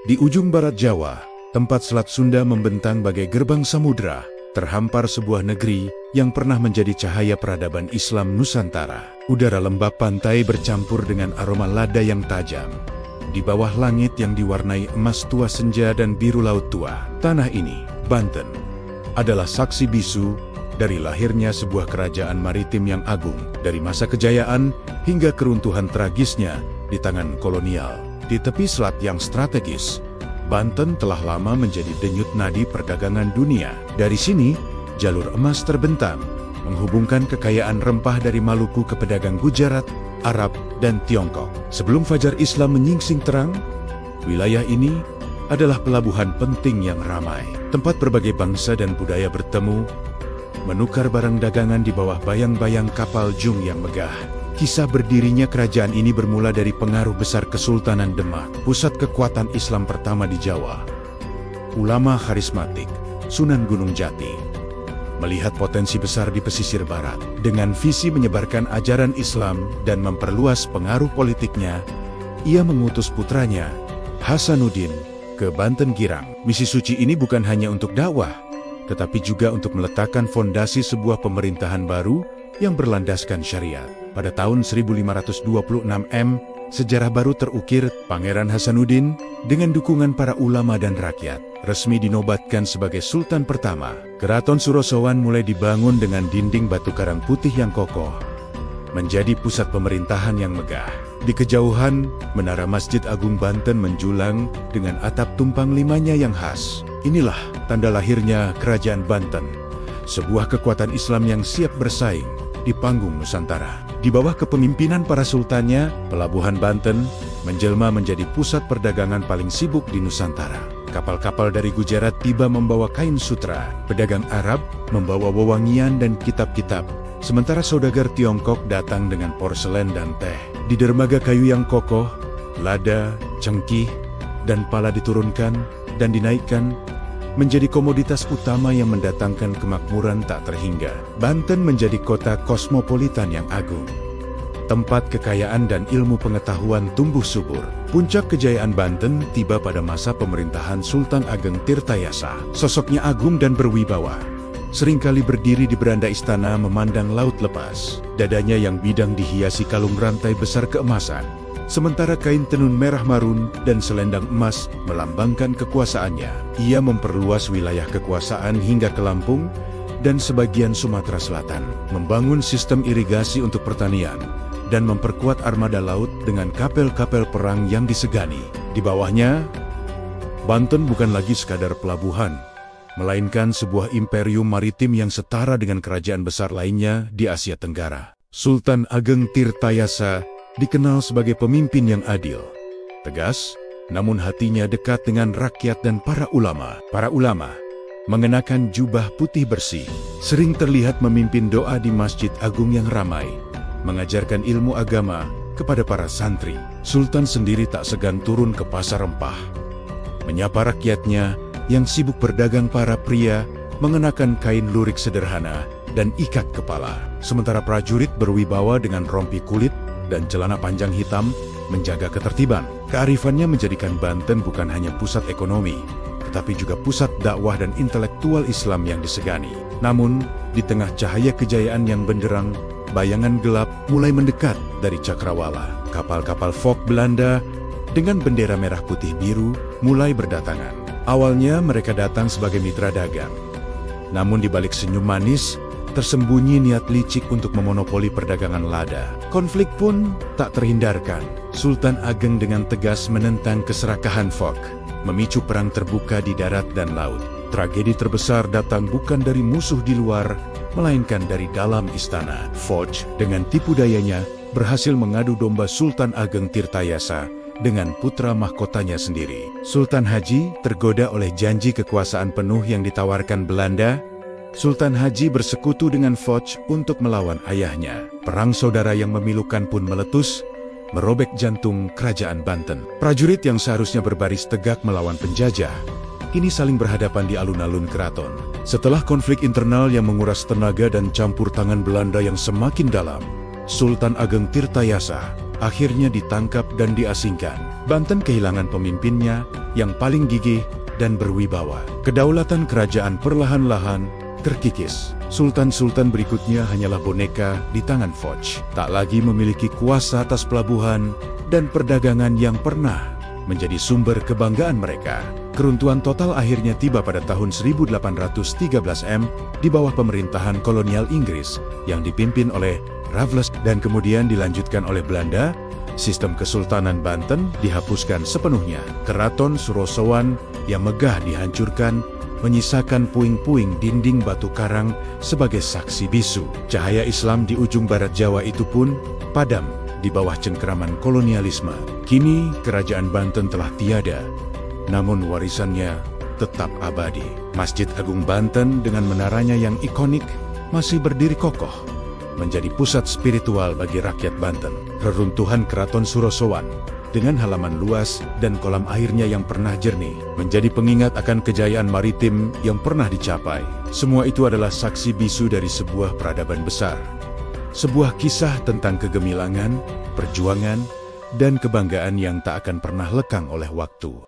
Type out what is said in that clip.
Di ujung barat Jawa, tempat Selat Sunda membentang bagai gerbang samudra, terhampar sebuah negeri yang pernah menjadi cahaya peradaban Islam Nusantara. Udara lembab pantai bercampur dengan aroma lada yang tajam. Di bawah langit yang diwarnai emas tua senja dan biru laut tua, tanah ini, Banten, adalah saksi bisu dari lahirnya sebuah kerajaan maritim yang agung, dari masa kejayaan hingga keruntuhan tragisnya di tangan kolonial. Di tepi selat yang strategis, Banten telah lama menjadi denyut nadi perdagangan dunia. Dari sini, jalur emas terbentang, menghubungkan kekayaan rempah dari Maluku ke pedagang Gujarat, Arab, dan Tiongkok. Sebelum fajar Islam menyingsing terang, wilayah ini adalah pelabuhan penting yang ramai, tempat berbagai bangsa dan budaya bertemu, menukar barang dagangan di bawah bayang-bayang kapal jung yang megah. Kisah berdirinya kerajaan ini bermula dari pengaruh besar Kesultanan Demak, pusat kekuatan Islam pertama di Jawa. Ulama karismatik, Sunan Gunung Jati, melihat potensi besar di pesisir barat. Dengan visi menyebarkan ajaran Islam dan memperluas pengaruh politiknya, ia mengutus putranya, Hasanuddin, ke Banten Girang. Misi suci ini bukan hanya untuk dakwah, tetapi juga untuk meletakkan fondasi sebuah pemerintahan baru yang berlandaskan syariat. Pada tahun 1526 M, sejarah baru terukir. Pangeran Hasanuddin, dengan dukungan para ulama dan rakyat, resmi dinobatkan sebagai Sultan pertama. Keraton Surosowan mulai dibangun dengan dinding batu karang putih yang kokoh, menjadi pusat pemerintahan yang megah. Di kejauhan, menara Masjid Agung Banten menjulang dengan atap tumpang limanya yang khas. Inilah tanda lahirnya Kerajaan Banten, sebuah kekuatan Islam yang siap bersaing di panggung Nusantara. Di bawah kepemimpinan para sultannya, pelabuhan Banten menjelma menjadi pusat perdagangan paling sibuk di Nusantara. Kapal-kapal dari Gujarat tiba membawa kain sutra, pedagang Arab membawa wewangian dan kitab-kitab, sementara saudagar Tiongkok datang dengan porselen dan teh. Di dermaga kayu yang kokoh, lada, cengkih, dan pala diturunkan dan dinaikkan menjadi komoditas utama yang mendatangkan kemakmuran tak terhingga. Banten menjadi kota kosmopolitan yang agung, tempat kekayaan dan ilmu pengetahuan tumbuh subur. Puncak kejayaan Banten tiba pada masa pemerintahan Sultan Ageng Tirtayasa. Sosoknya agung dan berwibawa, seringkali berdiri di beranda istana memandang laut lepas. Dadanya yang bidang dihiasi kalung rantai besar keemasan, sementara kain tenun merah marun dan selendang emas melambangkan kekuasaannya. Ia memperluas wilayah kekuasaan hingga ke Lampung dan sebagian Sumatera Selatan, membangun sistem irigasi untuk pertanian, dan memperkuat armada laut dengan kapel-kapel perang yang disegani. Di bawahnya, Banten bukan lagi sekadar pelabuhan, melainkan sebuah imperium maritim yang setara dengan kerajaan besar lainnya di Asia Tenggara. Sultan Ageng Tirtayasa dikenal sebagai pemimpin yang adil, tegas, namun hatinya dekat dengan rakyat dan para ulama. Para ulama mengenakan jubah putih bersih, sering terlihat memimpin doa di Masjid Agung yang ramai, mengajarkan ilmu agama kepada para santri. Sultan sendiri tak segan turun ke pasar rempah, menyapa rakyatnya yang sibuk berdagang. Para pria mengenakan kain lurik sederhana dan ikat kepala, sementara prajurit berwibawa dengan rompi kulit dan celana panjang hitam menjaga ketertiban. Kearifannya menjadikan Banten bukan hanya pusat ekonomi, tetapi juga pusat dakwah dan intelektual Islam yang disegani. Namun, di tengah cahaya kejayaan yang benderang, bayangan gelap mulai mendekat dari cakrawala. Kapal-kapal Fok Belanda dengan bendera merah putih biru mulai berdatangan. Awalnya mereka datang sebagai mitra dagang, namun di balik senyum manis, tersembunyi niat licik untuk memonopoli perdagangan lada. Konflik pun tak terhindarkan. Sultan Ageng dengan tegas menentang keserakahan Fok, memicu perang terbuka di darat dan laut. Tragedi terbesar datang bukan dari musuh di luar, melainkan dari dalam istana. Fok dengan tipu dayanya berhasil mengadu domba Sultan Ageng Tirtayasa dengan putra mahkotanya sendiri. Sultan Haji tergoda oleh janji kekuasaan penuh yang ditawarkan Belanda. Sultan Haji bersekutu dengan Foch untuk melawan ayahnya. Perang saudara yang memilukan pun meletus, merobek jantung kerajaan Banten. Prajurit yang seharusnya berbaris tegak melawan penjajah, kini saling berhadapan di alun-alun keraton. Setelah konflik internal yang menguras tenaga dan campur tangan Belanda yang semakin dalam, Sultan Ageng Tirtayasa akhirnya ditangkap dan diasingkan. Banten kehilangan pemimpinnya yang paling gigih dan berwibawa. Kedaulatan kerajaan perlahan-lahan terkikis. Sultan-sultan berikutnya hanyalah boneka di tangan Foch. Tak lagi memiliki kuasa atas pelabuhan dan perdagangan yang pernah menjadi sumber kebanggaan mereka. Keruntuhan total akhirnya tiba pada tahun 1813 di bawah pemerintahan kolonial Inggris yang dipimpin oleh Raffles dan kemudian dilanjutkan oleh Belanda. Sistem Kesultanan Banten dihapuskan sepenuhnya. Keraton Surosowan yang megah dihancurkan, menyisakan puing-puing dinding batu karang sebagai saksi bisu. Cahaya Islam di ujung barat Jawa itu pun padam di bawah cengkeraman kolonialisme. Kini kerajaan Banten telah tiada, namun warisannya tetap abadi. Masjid Agung Banten dengan menaranya yang ikonik masih berdiri kokoh, menjadi pusat spiritual bagi rakyat Banten. Reruntuhan Keraton Surosowan dengan halaman luas dan kolam airnya yang pernah jernih menjadi pengingat akan kejayaan maritim yang pernah dicapai. Semua itu adalah saksi bisu dari sebuah peradaban besar. Sebuah kisah tentang kegemilangan, perjuangan, dan kebanggaan yang tak akan pernah lekang oleh waktu.